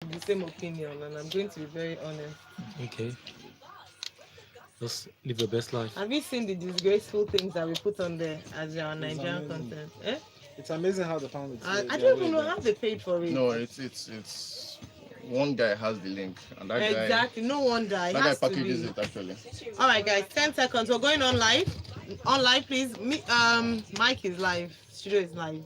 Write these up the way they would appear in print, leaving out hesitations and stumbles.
the same opinion, and I'm going to be very honest. Okay, just live your best life. Have you seen the disgraceful things that we put on there as our It's Nigerian amazing. content? Eh? It's amazing how they found it. I Their don't way even know there. how they paid for it. No, it's one guy has the link, and Exactly. No wonder. It that guy has to packages be. it actually. All right, guys. 10 seconds. We're going on live. On live, please. Mike is live. Studio is live.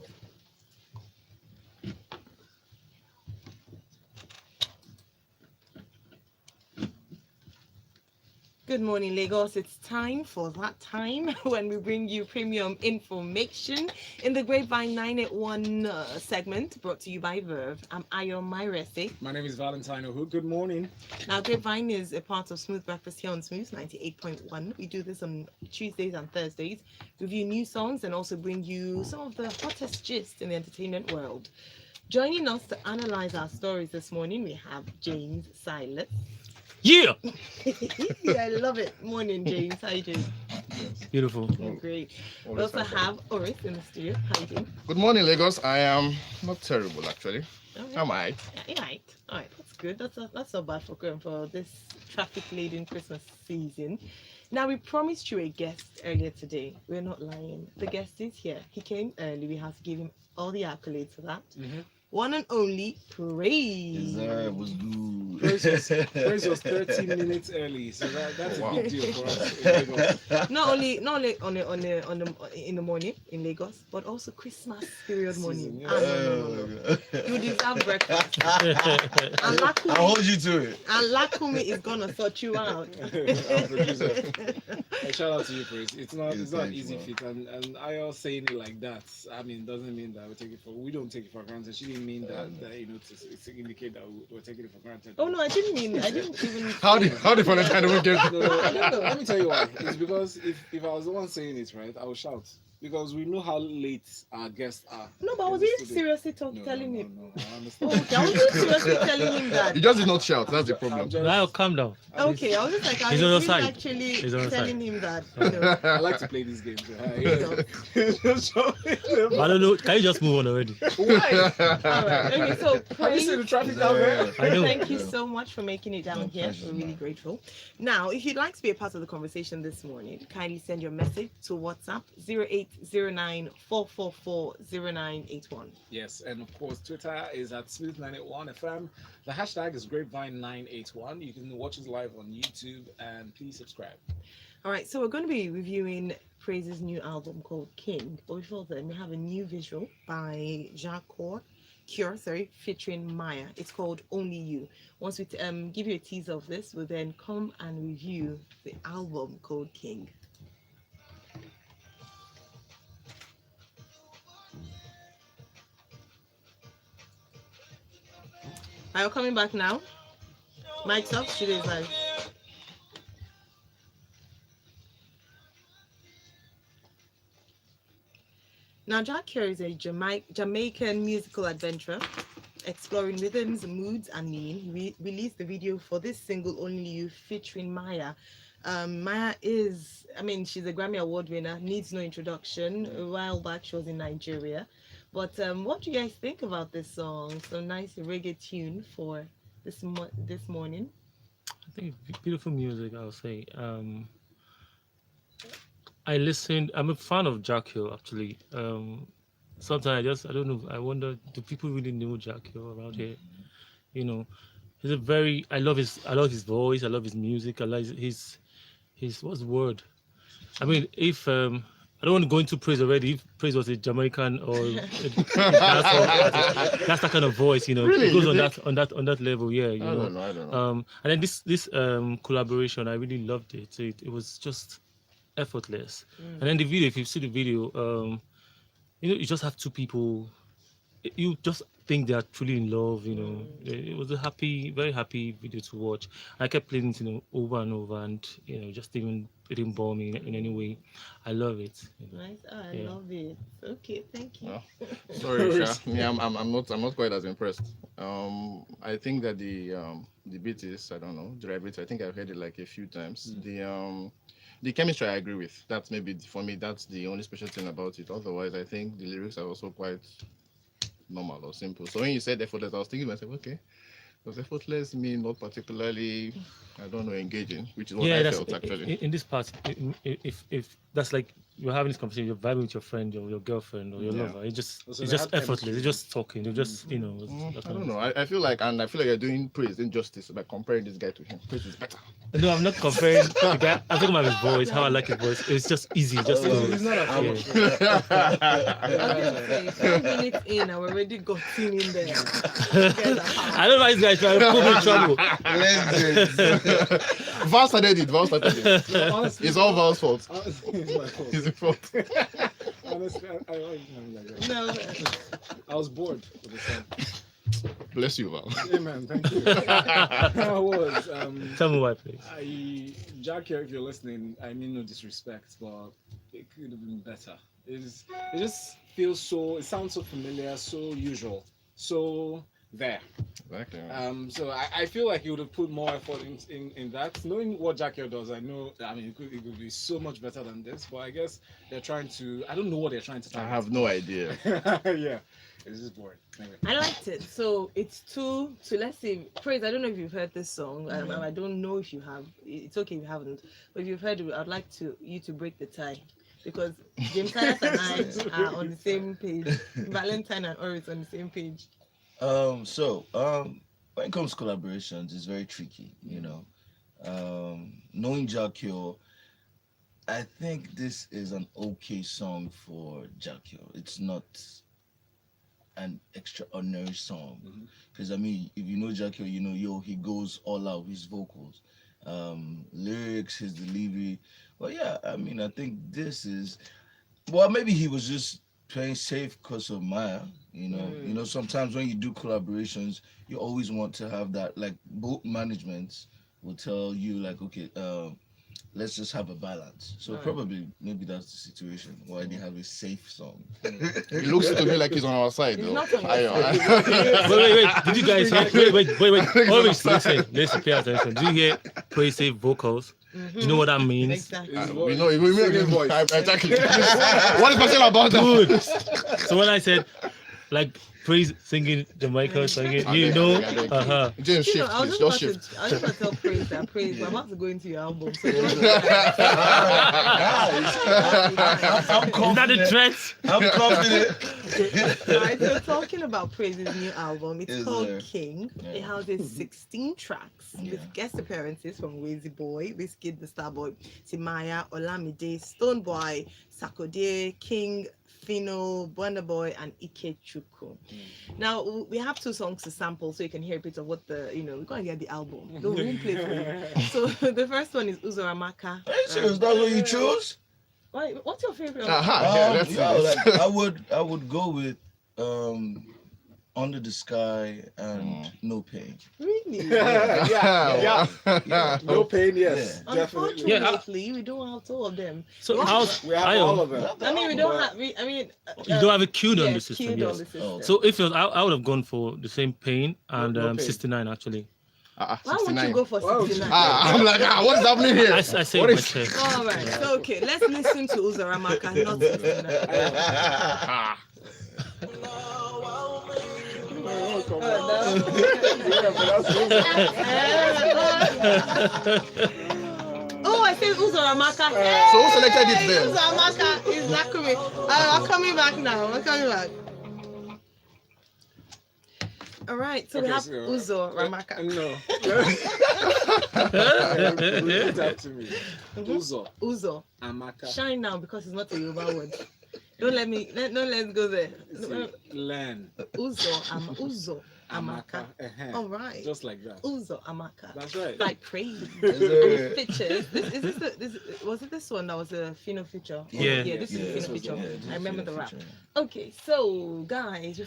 Good morning, Lagos. It's time for that time when we bring you premium information in the Grapevine 981 segment brought to you by Verve. I'm Ayo Myrese. My name is Valentine Ohu. Good morning. Now, Grapevine is a part of Smooth Breakfast here on Smooth 98.1. We do this on Tuesdays and Thursdays, review new songs, and also bring you some of the hottest gist in the entertainment world. Joining us to analyze our stories this morning, we have James Silas. Yeah, Yeah, I love it. Morning, James. How you doing? beautiful. Great. We Always also fun. have Oris in the studio. How you doing? Good morning, Lagos. I am not terrible actually. Okay. Am I? Yeah, right. All right, that's good. That's not bad for this traffic-laden Christmas season. Now we promised you a guest earlier today. We're not lying. The guest is here. He came early. We have to give him all the accolades for that. One and only Praiz. Was good. Praiz was 30 minutes early, so that's Wow. a big deal for us in Lagos. Not only in the morning in Lagos, but also Christmas period morning. Season, yeah. No. You deserve breakfast. And I'll Lakumi, hold you to it. and Lakumi is gonna sort you out. Our producer. Shout out to you, Praiz. It's not Yeah, it's not thanks, easy man. feat, and I saying it like that. I mean, doesn't mean that we don't take it for granted. She didn't mean that to indicate that we're taking it for granted. Oh no, I didn't even. How the Valentine will get? No, let me tell you why. It's because if I was the one saying it, right, I would shout. Because we know how late our guests are. No, but I in was the being studio. seriously telling him. No, I Oh, understand. okay, I was being seriously telling him that. You just did not shout. That's the problem. I'm just- Now calm down. Okay, I was just like, I He's on your was really side. actually He's on your telling side. him that. I like to play these games. Just show me them. I don't know. Can you just move on already? Why? All right. Okay, so Have you Praise, seen the traffic down there? I know. thank you so much for making it down here. pleasure, We're really man. grateful. Now, if you'd like to be a part of the conversation this morning, kindly send your message to WhatsApp 0809-444-0981. Yes, and of course, Twitter is at Smooth981FM. The hashtag is Grapevine981. You can watch us live on YouTube, and please subscribe. All right, so we're going to be reviewing Praise's new album called King. But before then, we have a new visual by Cure, featuring Maya. It's called Only You. Once we give you a teaser of this, we'll then come and review the album called King. Are you coming back now? Mike's up, studio is live. Now, Cure is a Jamaican musical adventurer exploring rhythms, moods, and meaning. He released the video for this single, Only You, featuring Maya. Maya is, she's a Grammy Award winner, needs no introduction. A while back, she was in Nigeria. But what do you guys think about this song? So nice reggae tune for this morning. I think beautiful music. I'll say. I listened. I'm a fan of Jack Hill actually. Sometimes I don't know. I wonder, do people really know Jack Hill around here? You know, he's a very. I love his voice. I love his music. I like his what's the word? I mean, if I don't want to go into Praise already. If Praise was a Jamaican or that's that kind of voice, Really? it goes You on that level, yeah. I don't know. And then this collaboration, I really loved it. It was just effortless. And then the video, if you see the video, you just have two people. You just think they are truly in love. It was a very happy video to watch. I kept playing it, over and over, and just even it didn't bore me in any way. I love it. Nice. I Yeah. love it. Okay, thank you. No. Sorry, Sha. Me, I'm not quite as impressed. I think that the beat is, I don't know, drive it. I think I've heard it like a few times. The chemistry I agree with. That's maybe for me. That's the only special thing about it. Otherwise, I think the lyrics are also quite normal or simple. So when you said effortless, I was thinking to myself, okay, Does effortless mean not particularly, I don't know, engaging, which is what Yeah, I that's felt actually. in this part. If that's like you're having this conversation, you're vibing with your friend or your girlfriend or your Yeah. lover. So It's they just have effortless. chemistry. You're just talking. You're just that I kind don't of know. thing. I feel like, and I feel like you're doing Praise injustice by comparing this guy to him. Praise is better. No, I'm not comparing the guy. I'm talking about his voice. How I like his voice. It's just easy. Just He's to he's not a yeah. fan. I was gonna say 5 minutes in, I already got him in there. You guys are hard. I don't know why this guy is trying to put me in trouble. Legends. Val started it. Val started it. No, honestly, It's all Val's fault. honestly, it's my fault. It's his fault. Honestly, I like him like that. No, I was bored with the song. Bless you, Val. Amen. Thank you. I was. Tell me why, please. Jack here, if you're listening, I mean no disrespect, but it could have been better. It just feels so. It sounds so familiar, so usual, so there. Exactly. So I feel like you would have put more effort in that. Knowing what Jack here does, I know. I mean, it could be so much better than this. But I guess they're trying to. I don't know what they're trying to. I target. have no idea. Yeah, it's just boring. Anyway. I liked it. So it's two. So let's see. Praise. I don't know if you've heard this song. I don't know if you have. It's okay if you haven't. But if you've heard it, I'd like you to break the tie. Because James Tyler and I are on the same page. Valentine and Oris on the same page. When it comes to collaborations, it's very tricky, you know. Knowing Jackie, I think this is an okay song for Jackie. It's not an extraordinary song. Because I mean, if you know Jackie, you know, he goes all out, his vocals, lyrics, his delivery. Well, yeah, I mean, I think this is, well, maybe he was just playing safe because of Maya. You know, sometimes when you do collaborations, you always want to have that. Like both managements will tell you, like, okay, let's just have a balance. So probably maybe that's the situation why they have a safe song. It looks to me like he's on our side, He's though. not on your I- side. Wait. Did you guys hear? Wait. Always listen. Pay attention. Do you hear praise say vocals? Do you know what that means? Exactly. we know. We Singing voice. Exactly. What is special about that? Good. So when I said like praise singing Jamaica singing, you know, James, You know, shift, I was please. just Just shift. about to tell Praise that Praise. We're about to go into your album. So I'm is that the confident. threat? I'm confident. Right, so talking about Praise's new album, it's Is called there? King. Yeah. It houses 16 tracks Yeah. with guest appearances from Wheezy Boy, Wizkid the Starboy, Timaya, Olamide, Stonebwoy, Sakode, King, Fino, Burna Boy, and Ike Chukwu. Now we have 2 songs to sample, so you can hear a bit of what we're gonna get the album. No, we won't play for you. So the first one is Uzoramaka. Are you serious? That's what you chose? What's your favorite? Aha, yeah, let's see this. Like, I would go with Under the Sky and No Pain. Really? Yeah. No pain, yes, Yeah. definitely. Unfortunately, we don't have 2 of them. So What? how's We have all of them. I mean, we don't have. you don't have it queued on yeah, the system, queued on yes. the system. Oh. So if it was, I would have gone for the same pain and No Pain. 69 actually. Why won't you 69. go for Wow. 69? I'm like, what's happening here? I say What my is- chest. All right. So okay, let's listen to Uzoramaka, not 69. Ah. Oh, come Oh, on. no. Yeah, but that's Oh, I said Uzoramaka. So who selected it then? Uzoramaka is not coming. I'm coming back now. I'm coming back. All right, so we Okay, have so, Uzoramaka. No. Repeat that to me. Uzo, Uzo. Amaka. Shine now because it's not a Yoruba word. Let's go there. Learn. Uzo Amaka. All right. Just like that. Uzo Amaka. That's right. Like Praise. there- And features. Was it this one that was a Fino feature? Yeah. Yeah, this is Yeah, Fino this was feature. the one. I remember the rap. feature. Okay, so guys,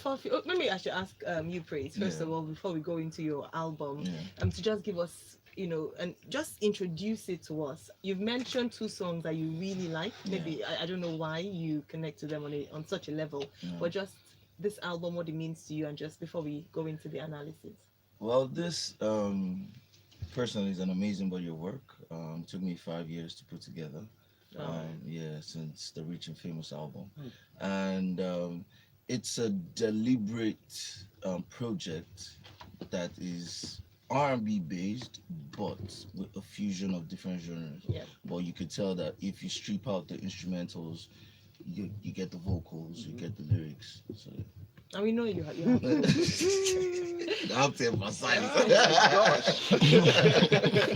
maybe I should ask you, Praise, first Yeah. of all, before we go into your album, Yeah. to just give us, and just introduce it to us. You've mentioned 2 songs that you really like. Maybe I don't know why you connect to them on such a level, Yeah. but just this album, what it means to you, and just before we go into the analysis. Well, this personally is an amazing body of work. Took me 5 years to put together. Since the Rich and Famous album, and it's a deliberate project that is R&B based, but with a fusion of different genres. Yeah. But you could tell that if you strip out the instrumentals, you get the vocals, you get the lyrics. So And we know you have. You have I have to emphasize.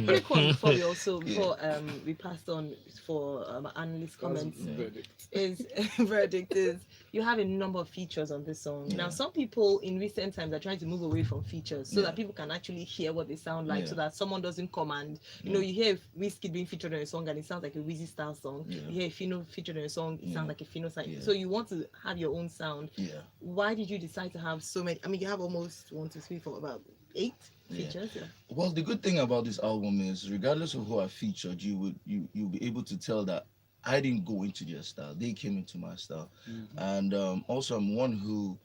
quick one before we also Yeah. before we passed on for analyst comments. Yeah. Verdict. Is verdict is you have a number of features on this song. Now Yeah. some people in recent times are trying to move away from features so Yeah. that people can actually hear what they sound like, Yeah. so that someone doesn't come and you Yeah. know, you hear Whiskey being featured on a song and it sounds like a Wheezy style song. Yeah. You hear Fino featured on a song, it Yeah. sounds like a Fino song. Yeah. So you want to have your own sound. Yeah. Why did you decide to have so many? I mean, you have almost 1, 2, 3, 4, about 8 Yeah. features. Yeah. Well, the good thing about this album is, regardless of who I featured, you'll be able to tell that I didn't go into their style; they came into my style. And also, I'm one who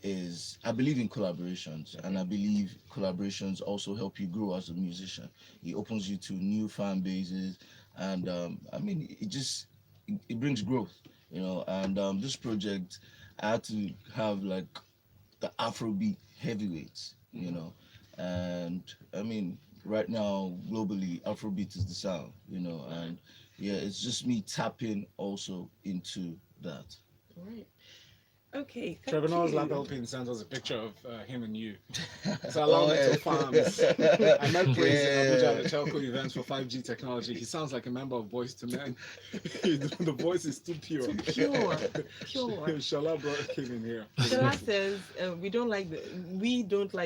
I believe in collaborations, and I believe collaborations also help you grow as a musician. It opens you to new fan bases, and I mean, it brings growth, you know. And this project, I had to have like the Afrobeat heavyweights, you know. And I mean, right now globally, Afrobeat is the sound, you know. And yeah, it's just me tapping also into that. All right. Okay. Trevor thank Noah's you. lapel pin sends us a picture of him and you. So allow me to farms. I met Praiz in Abuja at the Telco events for 5G technology. He sounds like a member of Boys to Men. The voice is too pure. Pure. Shala came in here. Shola says we don't like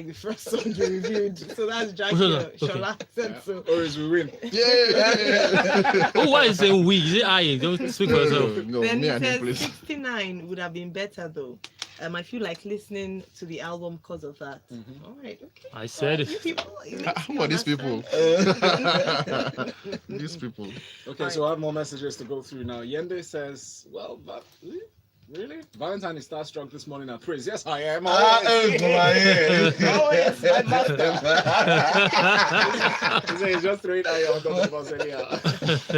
the first song you reviewed. So that's Jackie. Okay. Shola said so. Or is we win. Yeah. Oh, why is saying we? Is it I? Don't speak for yourself. No, Then me he and him, says please. 69 would have been better though. I feel like listening to the album because of that. All right, okay. I said You it. people, Who are these people? These people. Okay, so I have more messages to go through now. Yende says, well, but really? Valentine is starstruck this morning at Praiz. Yes, I am. Always. Always, my master. He said he's just throwing out on top of us anyhow.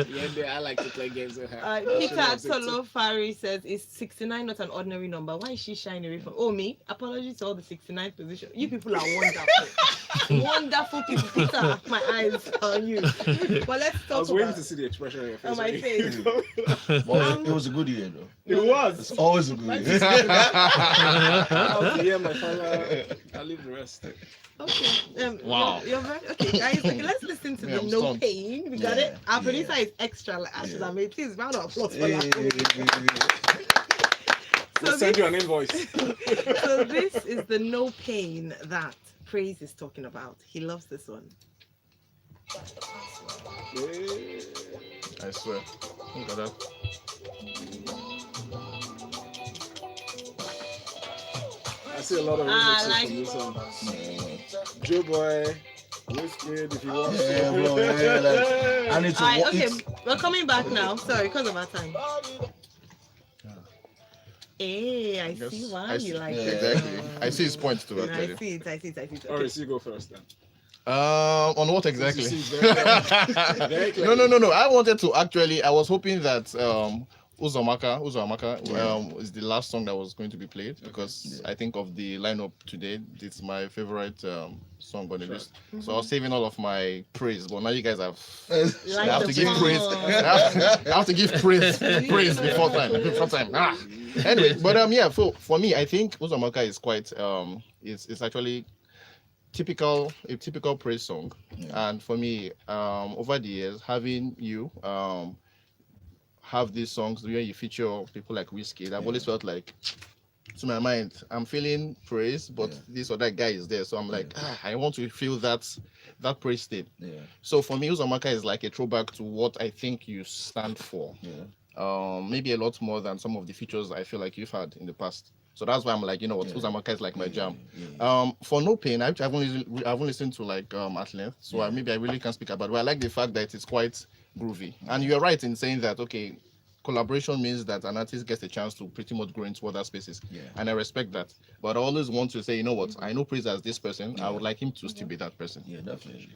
Yende, I like to play games with her. Peter Tolofari says, is 69 not an ordinary number? Why is she shying away from? Oh, me? Apologies to all the 69th position. You people are wonderful. Wonderful people. Peter, my eyes on you. But let's I talk was waiting about to see the expression on your face. on my face. Well, it was a good year though. It was. It's always a good year. I'll be here, my father. I'll leave the rest. Okay. Wow. You're very, okay, guys. Okay, let's listen to Yeah, the I'm No stunned. Pain. We got Yeah, it. Our producer yeah. is extra. Like Ashes Yeah. and made. Please round of applause for Hey. that. We'll send you an invoice. So this is the No Pain that Praiz is talking about. He loves this one. I swear. Look at that. I see a lot of like remixes from this one. Joe Boy, Whiskey, if you want. Yeah, bro. Yeah, like, I need to. Alright, wa- okay, it's- we're coming back now. Sorry, because of our time. Hey, I Yes, see why I you see- like yeah, it. Exactly. I see his point too, I actually. see it. All Okay. right, so you go first then. On what Since exactly? you see it's very clear. Very clear. No. I wanted to actually. I was hoping that Uzomaka is the last song that was going to be played because I think of the lineup today. It's my favorite song on the list. So I was saving all of my praise, but now you guys have. Like I have the to give song. praise. I have to give praise before time. Anyway, but yeah. For me, I think Uzomaka is quite it's actually a typical praise song. Yeah. And for me, over the years, having you have these songs where you feature people like Whiskey, I've always felt like, to my mind, I'm feeling praise, but this or that guy is there. So I'm like, I want to feel that praise state. Yeah. So for me, Uzomaka is like a throwback to what I think you stand for. Yeah. Maybe a lot more than some of the features I feel like you've had in the past. So that's why I'm like, you know what, Yeah. Uzomaka is like my jam. Yeah. For No Pain, I haven't listened to like at length, so maybe I really can't speak about it. But I like the fact that it's quite groovy. And you're right in saying that, okay, collaboration means that an artist gets a chance to pretty much grow into other spaces. Yeah. And I respect that. But I always want to say, you know what, I know Praiz as this person, I would like him to still be that person. Yeah, definitely.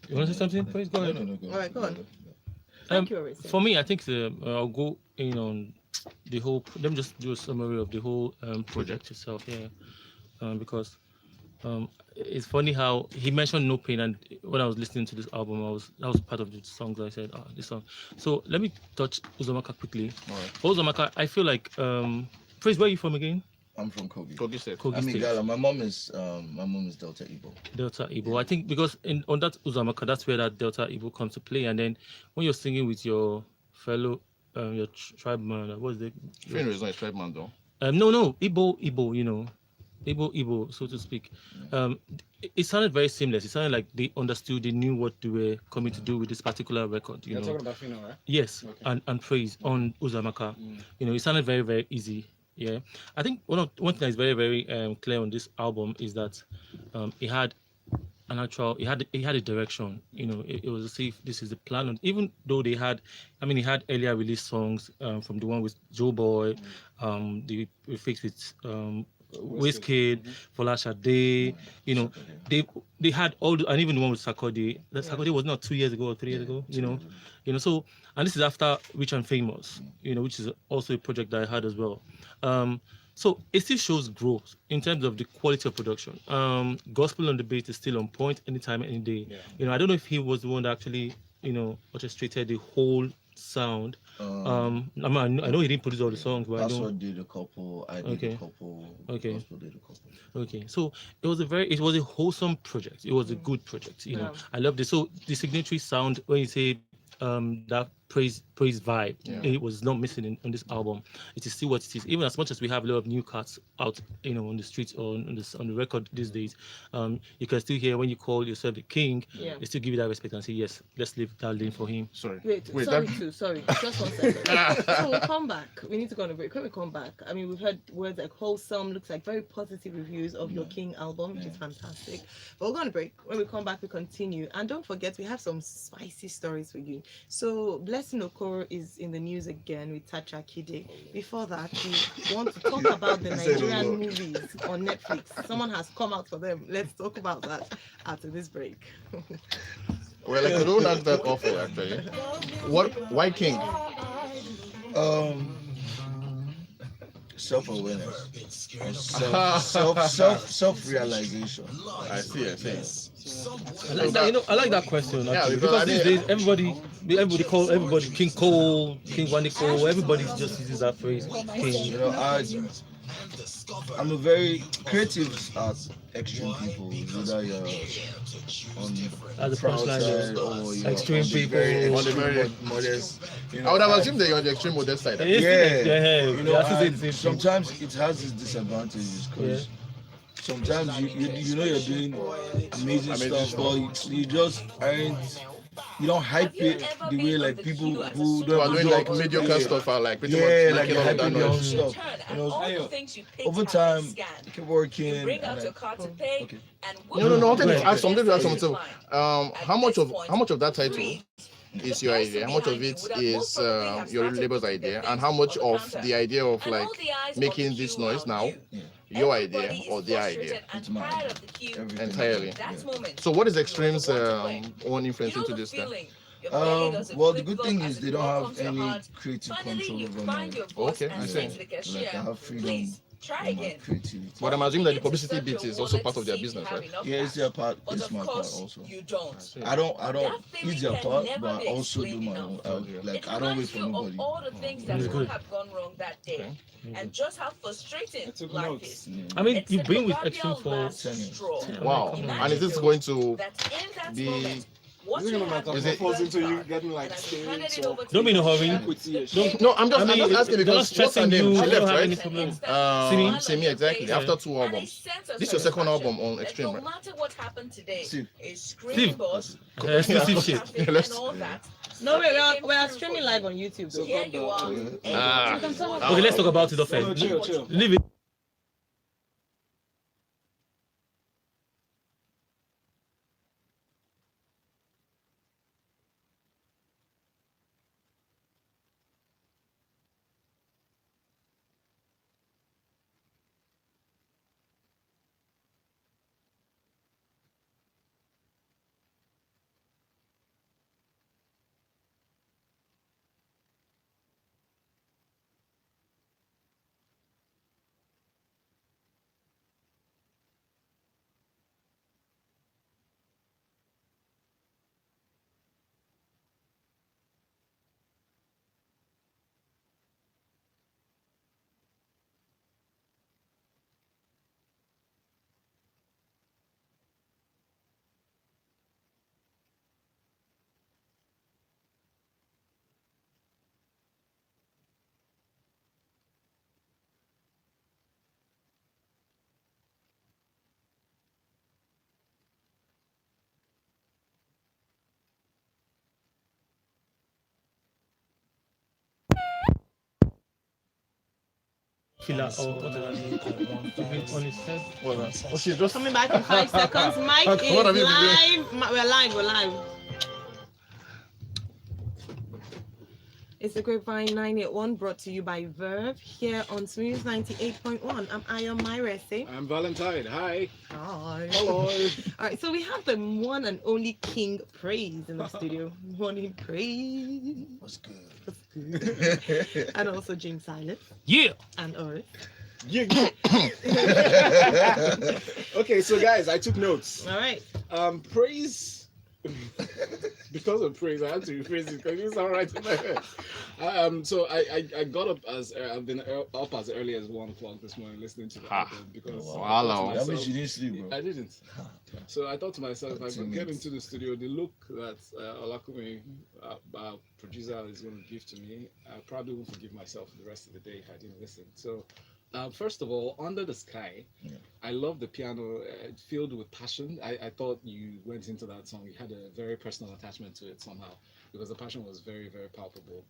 You want to say something? Please go ahead. No, All right, go on. Thank you, Orisa. For me, I think I'll go in on the whole. Let me just do a summary of the whole project itself. Yeah. because it's funny how he mentioned No Pain, and when I was listening to this album, that was part of the songs I said, this song. So let me touch Uzomaka quickly. All right. For Uzomaka, I feel like Praise, where are you from again? I'm from Kogi. Kogi State. Kogi I mean, State. Gala, my mom is Delta Igbo. Delta Igbo. I think because on that Uzomaka, that's where that Delta Igbo comes to play. And then when you're singing with your fellow, your tribe man, what is it? Finn is not a tribe man though. No, Igbo, you know. Igbo, so to speak. It sounded very seamless. It sounded like they understood, they knew what they were coming to do with this particular record. You're talking about Fino, right? Yes, Okay. and Praise on Uzamaka. You know, it sounded very, very easy. Yeah, I think one thing that is very, very clear on this album is that it had an actual, it had a direction. You know, it was as if this is the plan. And even though it had earlier release songs from the one with Joe Boy, the fix with Wizkid, Folashade, you know, they had all and even the one with Sarkodie. That Sarkodie was not 2 years ago or 3 years ago, you know. So, and this is after Rich and Famous, you know, which is also a project that I had as well. So it still shows growth in terms of the quality of production. Gospel on the Beat is still on point anytime, any day. Yeah. You know, I don't know if he was the one that actually, you know, orchestrated the whole sound. I know he didn't produce all the songs, but Password did a couple, I did a couple, Gospel did a couple. Okay, so it was a wholesome project. It was a good project. You know, I loved it. So the signatory sound, when you say that praise vibe, it was not missing on this album. It is still what it is. Even as much as we have a lot of new cuts out, you know, on the streets or on the record these days, you can still hear when you call yourself the king, they still give you that respect and say, yes, let's leave that lane for him. Sorry, just 1 second. So we'll come back. We need to go on a break. When we come back, I mean, we've heard words like wholesome, looks like very positive reviews of your King album, which is fantastic. But we'll go on a break. When we come back, we continue. And don't forget, we have some spicy stories for you. So Blessing Okoro is in the news again with Tacha Kide. Before that, we want to talk about the Nigerian movies on Netflix. Someone has come out for them. Let's talk about that after this break. Well, I could don't ask that awful actually. Why King? Self-awareness, self-realization. I see. I like that. You know, I like that question actually, because these days everybody call everybody King Cole, King Waniko. Everybody just uses that phrase, King. You know, I'm a very creative at extreme people. Whether you're on As a proud punchline, side or you're extreme on the people. very On the very- extreme modest. You know, I would have assumed that you're on the extreme modest side. Yeah. you know, That's and the same thing. sometimes it has its disadvantages because sometimes you know you're doing amazing stuff, but you just aren't. You don't hype it the way like people who You are don't doing like mediocre stuff are like pretty much like making all of that hyping your own noise. stuff. You know, over time, keep working. Bring And out then, your card to pay. okay. And No. I wanted Right. to ask something. So, how much of that title Free. is your idea? How much of it is your label's idea, and how much of the idea of like making this noise now, your idea or their idea? It's mine. Everything. Entirely. Yeah. So, what is Extreme's own influence into this then? Well, the good thing is they don't have any creative control over my. Okay, I see. Like I have freedom. Try in my again. creativity. But I'm assuming that the publicity bit is also part of their business, right? Yeah, it's their part. It's my part also. You don't. I don't. It's their part, but I also do my own. Like I don't wait for nobody. All the things that Good. could have gone wrong that day, and just how frustrating I took life notes. is. Yeah. I mean, It's you've the been with proverbial Extreme for last 10 years. straw. Wow. Imagine And is this going to that in that be? moment, what Is it you gonna have matter? Is it- Falls into you done, getting like and as you handed states it or over to Don't be in a your hurry. equity or Don't- shit? No, I'm just I mean, asking they're not because what's her stressing name? you. She They don't left, have right? any problem. Simi, exactly. After 2 albums. This is your second album on Extreme, No right? matter what happened today, Steve. a screaming boss, Exclusive shit. traffic Let's- and all that. No, wait, Nothing we are came streaming through live for on YouTube. So Though. Here you are. Ah. Okay, let's talk about it off air. No, chill. Leave it. killer or whatever. On his head. Oh, she just. Coming back in 5 seconds. Mike What is have you been live. We're live. We're live. It's the Grapevine 981 brought to you by Verve here on Smooth 98.1. I'm Ayo Myrese. I'm Valentine. Hi. Hi. Hello. All right, so we have the one and only King Praiz in the studio. Morning, Praiz. What's good? And also James Silas Yeah. and Earth. Yeah. Okay, so guys, I took notes. All right. Praise. Because of praise, I had to rephrase it because it's all right in my head. So I got up I've been up as early as 1 o'clock this morning listening to the album because Wow. I thought to That myself- means you didn't sleep, bro. I didn't. So I thought to myself, if I 2 could get minutes. into the studio, the look that Olakumi, our producer, is going to give to me, I probably won't forgive myself the rest of the day if I didn't listen. So, first of all, Under the Sky, Yeah. I love the piano filled with passion. I thought you went into that song, you had a very personal attachment to it somehow because the passion was very, very palpable.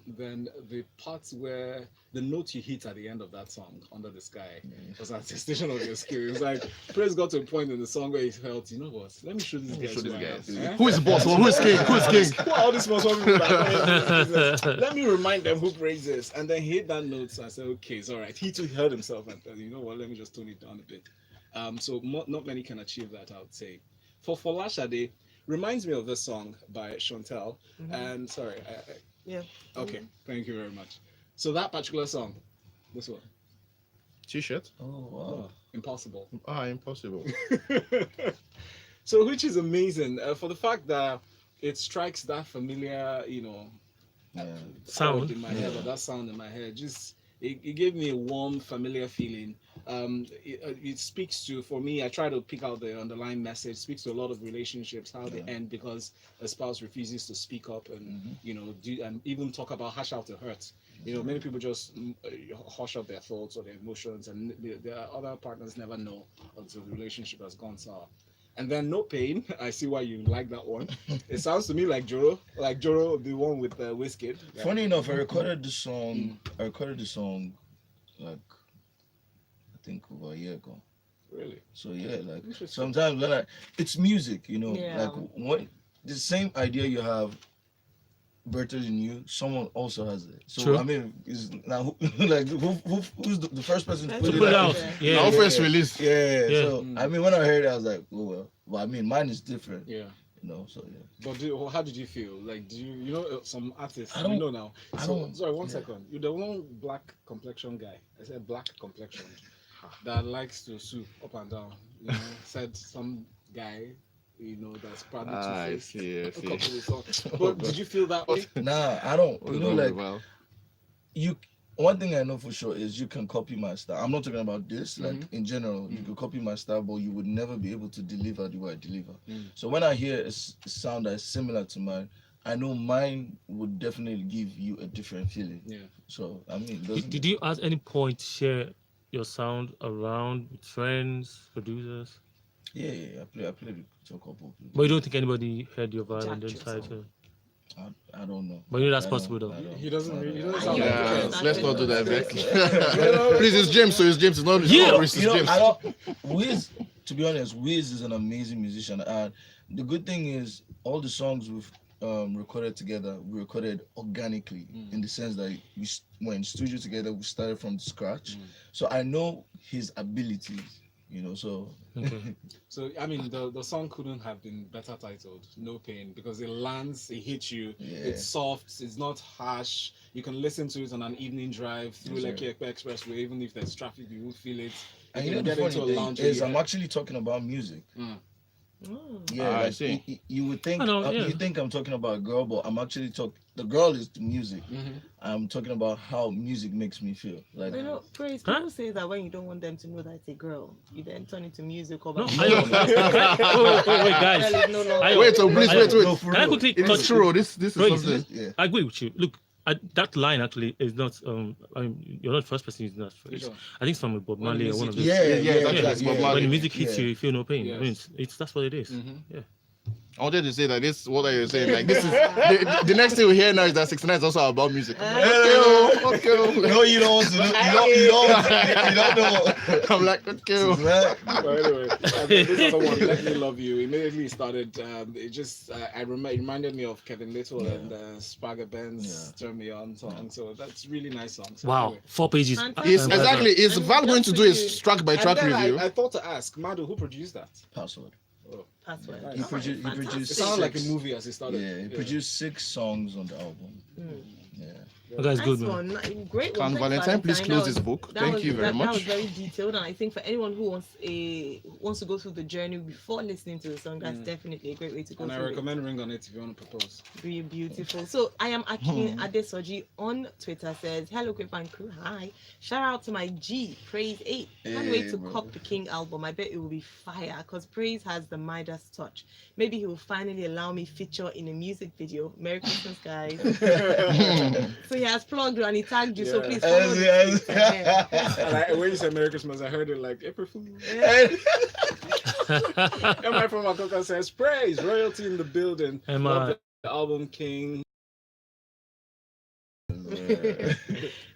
Then the parts where the note you hit at the end of that song, Under the Sky, was an attestation of your skill. It was like, Praise got to a point in the song where he felt, you know what, let me show these guys who I am. Eh? Who is the boss? Who is king? Who is king? Who are all these small people that let me remind them who Praise is. And then he hit that note, so I said, okay, it's all right. He too heard himself and thought, you know what, let me just tone it down a bit. So not many can achieve that, I would say. For Folashade, reminds me of this song by Chantel. And sorry, Yeah. okay, thank you very much. So that particular song, this one, T-shirt. Oh, wow. oh, Impossible. Impossible. So which is amazing for the fact that it strikes that familiar, Yeah. Sound. chord in my head, or that sound in my head. Just it gave me a warm, familiar feeling. It speaks to, for me, I try to pick out the underlying message. Speaks to a lot of relationships, how they end because a spouse refuses to speak up and do and even talk about hash out the hurt. Many people just hush up their thoughts or their emotions, and their other partners never know until the relationship has gone sour. And then No Pain, I see why you like that one. It sounds to me like Joro, the one with Wizkid. Funny enough, I recorded the song. Like I think over a year ago. Really? So yeah, like Interesting. sometimes when it's music, Yeah. like when the same idea you have better than you, someone also has it. So True. I mean, is now who's the first person to Let's put To it put it out? out. Yeah. Yeah. Now Yeah. first release. Yeah. Yeah. So I mean, when I heard it, I was like, oh well. I mean, mine is different. Yeah. So yeah. But how did you feel? Like, do you some artists? I don't- You know now. I So, don't- sorry, one yeah. second. You're the one black complexion guy. I said black complexion that likes to sue up and down. Said some guy. That's probably I two-faced. see, I A see. couple of songs. But did you feel that way? Nah, I don't. Oh, You know, no, like well. one thing I know for sure is you can copy my style. I'm not talking about this, like in general. You Mm. can copy my style, but you would never be able to deliver the way I deliver. Mm. So when I hear a sound that is similar to mine, I know mine would definitely give you a different feeling. Yeah. So I mean, Did you at any point share your sound around with friends, producers? Yeah. I played it to a couple of people. But you don't think anybody heard your violin Jacked inside? your song. I don't know. But you know that's I possible don't- though. I don't- He doesn't I really- he don't- doesn't sound Yeah. like Yeah, that. let's not do that, Beck. Yeah. Please, it's James, so it's James. It's not Yeah. Chris, it's James. I don't. Wiz, to be honest, Wiz is an amazing musician, and the good thing is all the songs we've recorded together, we recorded organically in the sense that we were in studio together. We started from scratch, so I know his abilities. So Okay. So I mean, the song couldn't have been better titled "No Pain" because it lands, it hits you. Yeah. It's soft, it's not harsh. You can listen to it on an evening drive through Yes, Lekki Ekpe Expressway. Even if there's traffic, you won't feel it. and You you know can the get into funny a thing lounge. is, I'm area. actually talking about music. Mm. Yeah, I like, see. you would think I know, yeah. you think I'm talking about a girl, but I'm actually the girl is the music. Mhm. I'm talking about how music makes me feel. Like Praise. Huh? People say that when you don't want them to know that it's a girl, you then turn it to music or No, about- wait, guys. Girl is no longer- I- Wait, so please, I- wait. No, for Can I real. quickly It's touch? true. This is Praise. something. Yeah. I agree with you. Look, that line actually is not. You're not the first person using that phrase. Which one? I think it's from Bob When Marley or music one of hits those. Yeah, Yeah, yeah, that's yeah, Bob yeah. Marley. When the music hits Yeah. you, you feel no pain. Yes. I mean, that's what it is. Mhm. Yeah. I wanted to say that this, what are you saying? Like, this is the next thing we hear now is that 69 is also about music. I'm like, okay. No, you don't want to know. You don't know. I'm like, okay. Right? But anyway, this other one, Let Me Love You, immediately started. It just, it reminded me of Kevin Little and Spagga Ben's Turn Me On song. So that's really nice song. So Wow, anyway. 4 pages. Fantastic. It's exactly. Is And Val going just to for do you- a track by track And then review? I thought to ask, Madu, who produced that? Password. Oh, Password. He He Alright, produced. fantastic. it sounded like a movie as it started. Yeah, he produced 6 songs on the album. Yeah. That guy's good, Nice man. one. Great one. Can Thanks, Valentine please That close was- his book? that Thank was- you very That was much. very detailed, and I think for anyone who wants to go through the journey before listening to the song, that's definitely a great way to go And I through it. recommend Ring on It if you want to propose. Really beautiful. So I am Akin Adesoji on Twitter says, hello Grapevine crew, hi. Shout out to my G, Praiz 8. Can't wait Hey, to bro. cop the King album. I bet it will be fire because Praiz has the Midas touch. Maybe he will finally allow me feature in a music video. Merry Christmas, guys. So he has plugged you and he tagged you. So Yeah. please follow Yes, the tweets. And when you said Merry Christmas, I heard it like April Fool. Yeah. And my friend Makoka says, Praise, royalty in the building. Emma. Love the album King.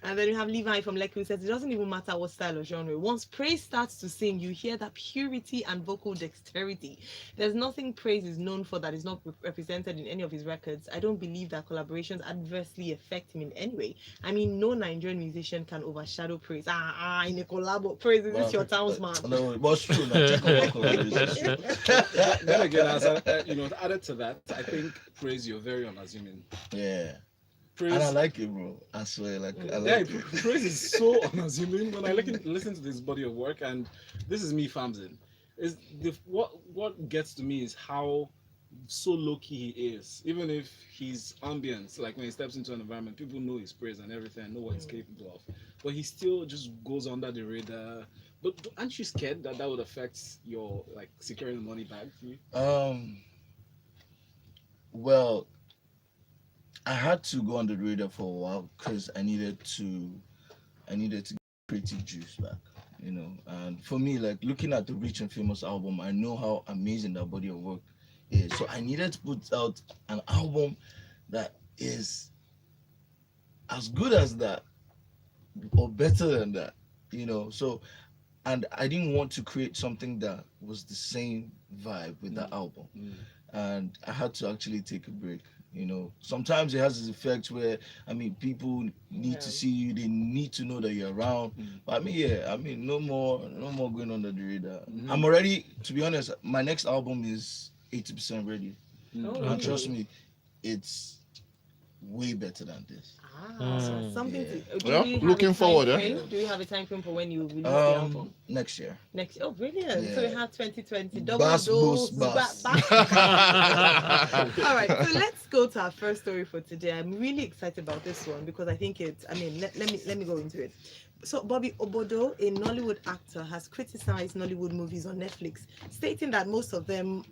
And then you have Levi from Lekki who says it doesn't even matter what style or genre. Once Praise starts to sing, you hear that purity and vocal dexterity. There's nothing Praise is known for that is not represented in any of his records. I don't believe that collaborations adversely affect him in any way. I mean, no Nigerian musician can overshadow Praise. In a collabo, Praise, is this your townsman? No, but it's true. Man. Check out what Then again, as added to that, I think Praise, you're very unassuming. Yeah. Praise, And I like it, bro. I swear, I yeah, like it. Praise is so unassuming. When I listen to this body of work, and this is me famsing, is what gets to me is how so low key he is. Even if he's ambience, like when he steps into an environment, people know his praise and everything, and know what he's capable of. But he still just goes under the radar. But aren't you scared that would affect your securing the money back for you? Well, I had to go on the radar for a while because I needed to get creative juice back, And for me, looking at the Rich and Famous album, I know how amazing that body of work is. So I needed to put out an album that is as good as that or better than that, So, and I didn't want to create something that was the same vibe with that album. And I had to actually take a break. Sometimes it has this effect where people need to see you, they need to know that you're around. But no more going under the radar. I'm already, to be honest, my next album is 80% ready. And trust me, it's way better than this. Something to. Well, we have looking a time forward, frame? Do you have a time frame for when you release the album? Next year. Oh, brilliant! So we Yeah. have 2020 double Bass, dose. boost, bass. All right, so let's go to our first story for today. I'm really excited about this one because I think it's. Let me go into it. So Bobby Obodo, a Nollywood actor, has criticized Nollywood movies on Netflix, stating that most of them,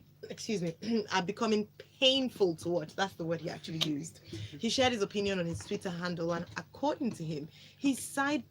are becoming painful to watch. That's the word he actually used. He shared his opinion on his Twitter handle, and according to him, he's sad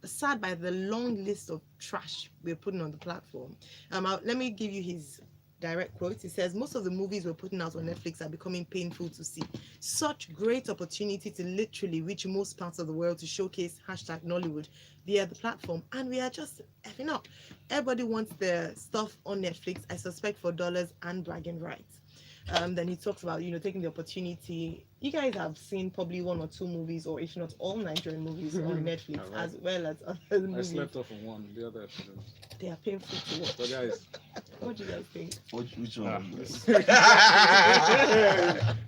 by the long list of trash we're putting on the platform. Let me give you his direct quote. He says, most of the movies we're putting out on Netflix are becoming painful to see. Such great opportunity to literally reach most parts of the world to showcase #Nollywood via the platform, and we are just effing up. Everybody wants their stuff on Netflix, I suspect, for dollars and bragging rights. Then he talks about, taking the opportunity. You guys have seen probably 1 or 2 movies, or if not all Nigerian movies on Netflix, Right. as well as other I movies. slept off on one the other episode. They are painful to watch. So guys, What do you guys think? Which one?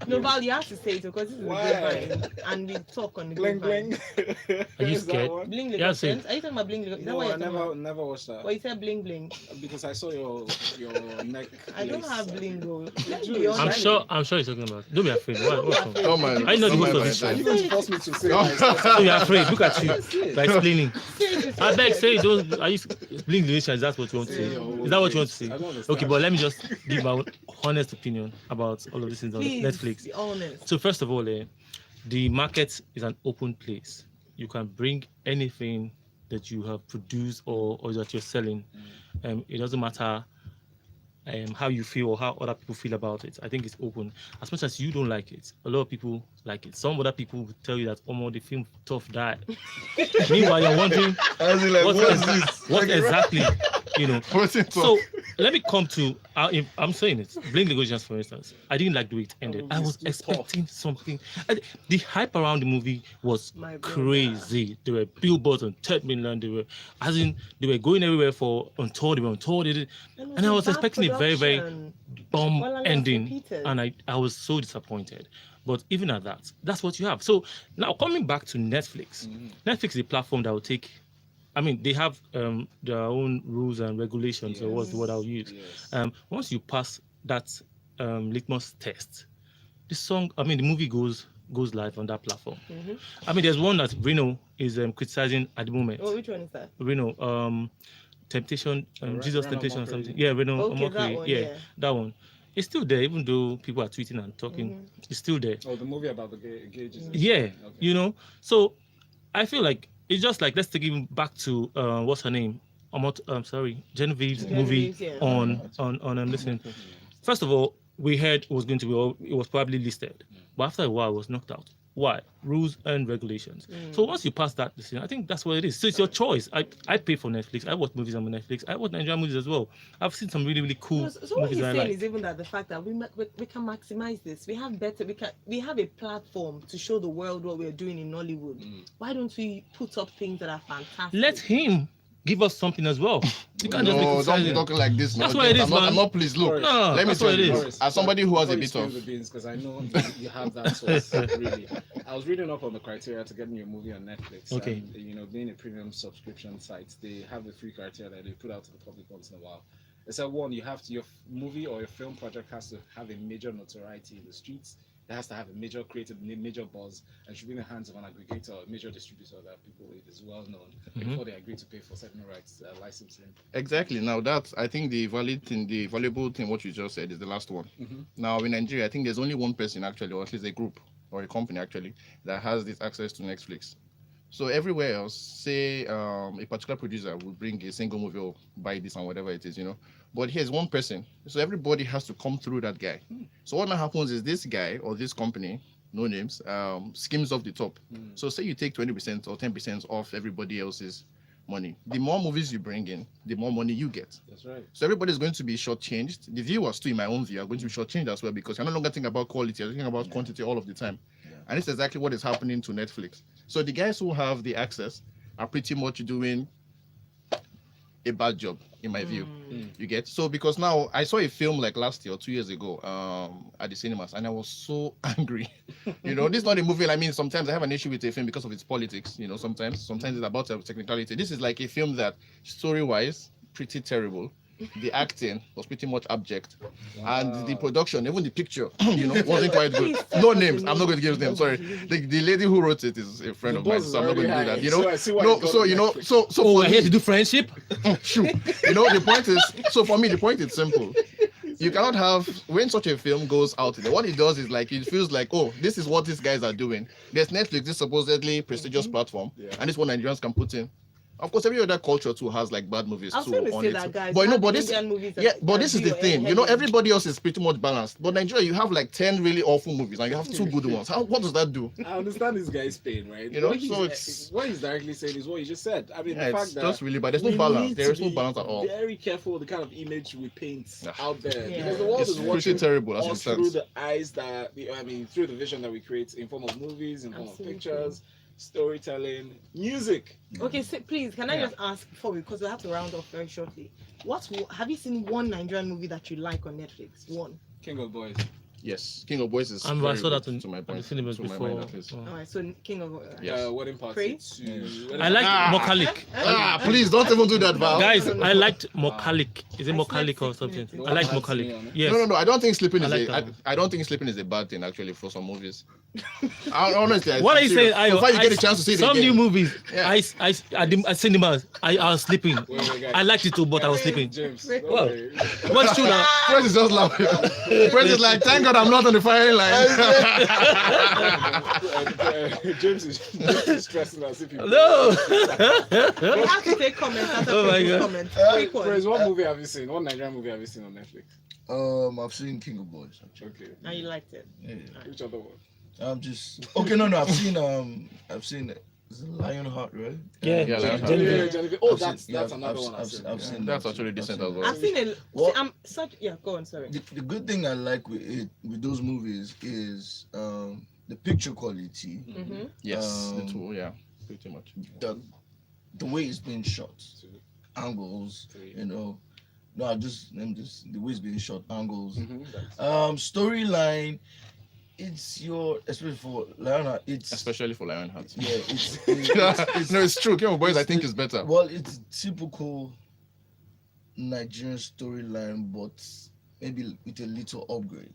No, Val, you have to say it because this is Why? a Grapevine, and we talk on the bling Grapevine. bling. Are you Is that scared? one? Bling Yeah, say Legations. Are you talking about Bling Legations? Is that No, what I you're talking about? never watched that Well, you said bling bling. because I saw your neck. I don't lace. have bling, bro. Let's do. be I'm honest. sure you're talking about. Don't be afraid. What's wrong? Oh my! I know the oh host my of this Are show. you going to force me to say Don't be afraid. Look at you. By explaining. Seriously, I beg, say don't. Are you bling relation? Is that what you want to say? Is that what you want to say? I don't understand. Okay, but let me just give my honest opinion about all of these things on Please, Netflix. be honest. So first of all, the market is an open place. You can bring anything that you have produced or that you're selling. It doesn't matter how you feel or how other people feel about it. I think it's open. As much as you don't like it, a lot of people like it. Some other people will tell you that, oh, the film tough died. Meanwhile, you're wondering what exactly, So let me come to, I'm saying it, Blink Negotiations, for instance. I didn't like the way it ended. I was expecting something. The hype around the movie was crazy. There were billboards on 3rd Mainland. They were going everywhere on tour. They were on tour. And I was expecting a very, very bomb ending. And I was so disappointed. But even at that, that's what you have. So now coming back to Netflix. Netflix is a platform that will take, they have their own rules and regulations, or what's the word I'll use. Yes. Once you pass that litmus test, the movie goes live on that platform. There's one that Reno is criticizing at the moment. Oh, which one is that? Reno, Temptation, Jesus Temptation or something. Yeah, Reno, Okay, that one, that one. It's still there, even though people are tweeting and talking. It's still there. Oh, the movie about the gauges. Yeah, Okay. So I feel like it's just like, let's take it back to what's her name? Genevieve's movie on listening. First of all, we heard it was probably listed, but after a while it was knocked out. Why? Rules and regulations. So once you pass that, I think that's what it is. So it's your choice. I pay for Netflix. I watch movies on Netflix. I watch Nigerian movies as well. I've seen some really, really cool So what movies he's that I saying like. is even that the fact that we can maximize this. We have a platform to show the world what we're doing in Nollywood. Why don't we put up things that are fantastic? Let him give us something as well. You can't just be No, don't criticizing. be talking like this. That's no, what it is, I'm not, man. I'm not pleased. Look, No, let me that's tell what it you, is. as somebody who has a bit of, because I know you have that source. Really, I was reading up on the criteria to get me a movie on Netflix. Okay. And, being a premium subscription site, they have the free criteria that they put out to the public once in a while. It's that one, your movie or your film project has to have a major notoriety in the streets. It has to have a major buzz, and should be in the hands of an aggregator or a major distributor that people is well known before they agree to pay for certain rights, licensing. exactly. Now I think the valuable thing, what you just said, is the last one. Now in Nigeria, I think there's only one person actually, or at least a group or a company actually, that has this access to Netflix. So everywhere else, say a particular producer will bring a single movie or buy this and whatever it is, But here's one person, so everybody has to come through that guy. So what now happens is this guy or this company, no names, skims off the top. So say you take 20% or 10% off everybody else's money. The more movies you bring in, the more money you get. That's right. So everybody's going to be shortchanged. The viewers too, in my own view, are going to be shortchanged as well, because you're no longer thinking about quality, you're thinking about quantity all of the time. And it's exactly what is happening to Netflix. So the guys who have the access are pretty much doing a bad job, in my view. You get? So because now I saw a film like last year or 2 years ago at the cinemas, and I was so angry. This is not a movie. Sometimes I have an issue with a film because of its politics. Sometimes it's about a technicality. This is like a film that, story-wise, pretty terrible. The acting was pretty much abject, and the production, even the picture, wasn't quite good. No names. I'm not going to give names. Sorry. The lady who wrote it is a friend of mine, so I'm not going to do that. So I see why we're here to do friendship. Shoot. The point is, so for me, the point is simple. You cannot have, when such a film goes out there, what it does is it feels like, oh, this is what these guys are doing. There's Netflix, this supposedly prestigious platform, and this one Nigerians can put in. Of course, every other culture too has bad movies too on it. But this is the thing. Everybody else is pretty much balanced. But Nigeria, you have 10 really awful movies, and you have 2 good ones. What does that do? I understand this guy's pain, right? What he's directly saying is what you just said. The fact that just really bad. There's no balance. There is no balance at all. Very careful with the kind of image we paint out there, because the world is pretty watching terrible us through the eyes through the vision that we create in form of movies, in form of pictures, storytelling, music. Okay, so please, can I just ask before because we have to round off very shortly. Have you seen one Nigerian movie that you like on Netflix? One. King of Boys. Yes, King of Boys is. I saw that to my point. the cinemas before. All right, so King of Boys. Yes. Wedding Party Praiz? 2. I like Mokalik. Please don't even do that, Val. Guys, I liked Mokalik. Is it Mokalik or something? I like Mokalik. Yes. No. I don't think sleeping I like is that I don't think sleeping is a bad thing actually for some movies. Honestly, What are you saying? So far you get a chance to see it some again. new movies. Yeah. At cinemas. I was sleeping. I liked it too, but I was sleeping. James. Well, what's true now? Praiz is just laughing. Praiz is like, thank God glad I'm not on the firing line. James is stressing as if he. No. We have to take comments after Oh my Praiz God. comments. Quick one. Praiz, what movie have you seen? What Nigerian movie have you seen on Netflix? I've seen King of Boys. Actually. Okay. And you liked it. Yeah. Which other one? I'm just okay. No, I've seen is it Lionheart, right? Yeah, Yeah, like- Genevieve. Genevieve. Oh, I've that's seen- yeah, another one I've seen. I've seen That's that. actually I've decent seen as that. well. I've seen it. What? See, I'm such. Yeah, go on. Sorry. The good thing I like with those movies is the picture quality, Mm-hmm. Yes, the Um, two, yeah, pretty much. the way it's being shot, angles, you know. No, I'm just the way it's being shot, angles. Storyline, it's your especially for Lionheart, it's Especially for Lionheart. yeah, No, it's true. King of Boys, I think, is better. well, it's typical Nigerian storyline, but maybe with a little upgrade.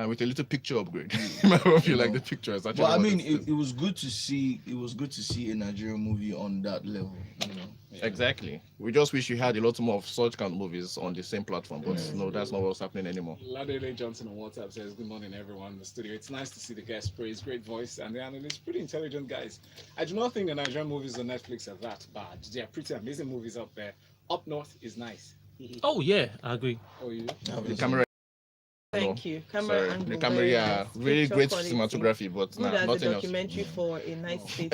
With a little picture upgrade. I hope you like the picture. It's actually But I what mean, it is. it was good to see. It was good to see a Nigerian movie on that level. You know. Exactly. We just wish you had a lot more of such kind of movies on the same platform, but Yeah. no, that's not what's happening anymore. Ladele Johnson on WhatsApp says, "Good morning, everyone in the studio. It's nice to see the guest Praise, great voice, and the analysts, pretty intelligent guys. I do not think the Nigerian movies on Netflix are that bad. They are pretty amazing movies out there. Up North is nice. Oh yeah, I agree. Oh, you? The camera, Thank you. Camera sorry, angle. the camera, very yeah, nice. really Picture great quality. cinematography, but Good nah, as a nothing else. documentary for a nice state.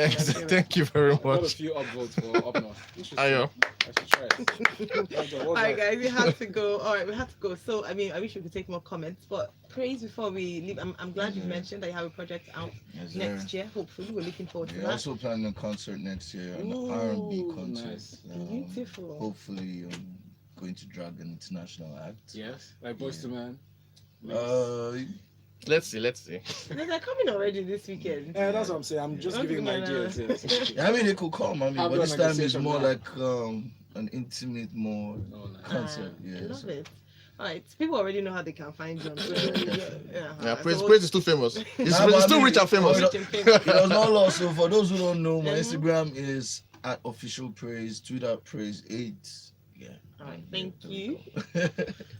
Thank you very I got a much. few upvotes for Up North. Interesting. Ayo. I should try it. All right, guys, we have to go. All right, we have to go. So, I mean, I wish we could take more comments, but Praise before we leave. I'm glad you mentioned that you have a project out Yes, next sir. year. Hopefully, we're looking forward to We're that. also planning a concert next year, an Ooh, R&B concert. nice. Beautiful. Hopefully, going to drag an international act. Yes, like Boys to Men. Let's see. They're coming already this weekend. Yeah, that's what I'm saying. I'm just Don't giving give me ideas. an- Yes. I mean, it could come. I mean, Have but your this time it's negotiation more now. like an intimate, more Oh, nice. concert. I Yeah. love so- it. All right, people already know how they can find you. Yeah, Praise So is too famous. It's Nah, but I too mean, rich and famous. rich and famous. It does not lost. So for those who don't know, my Mhm. Instagram is @officialpraise, Twitter Praise8. Yeah. All right, thank you.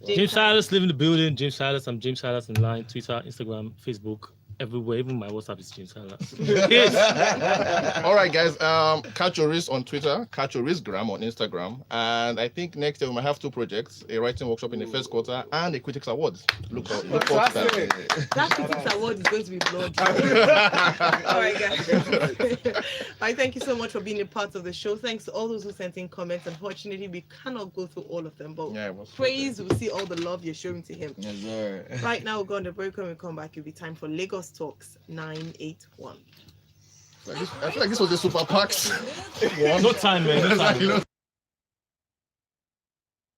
James Silas live in the building. James Silas. I'm James Silas online. Twitter, Instagram, Facebook, everywhere. Even my WhatsApp is James Silas. All right, guys. Catch your wrist on Twitter, catch your wristgram on Instagram, and I think next year we might have two projects: a writing workshop in the first quarter and a critics award. Look forward to that. That critics award is going to be bloody. All right, guys. All right, thank you so much for being a part of the show. Thanks to all those who sent in comments. Unfortunately, we cannot go through all of them, but Yeah, it was Praise, we'll see all the love you're showing to him. Yes, sir. Right now, we'll go on the break. When we come back, it'll be time for Lagos Talks 981. I feel like this was a super packed one. No time, man. No time. You know,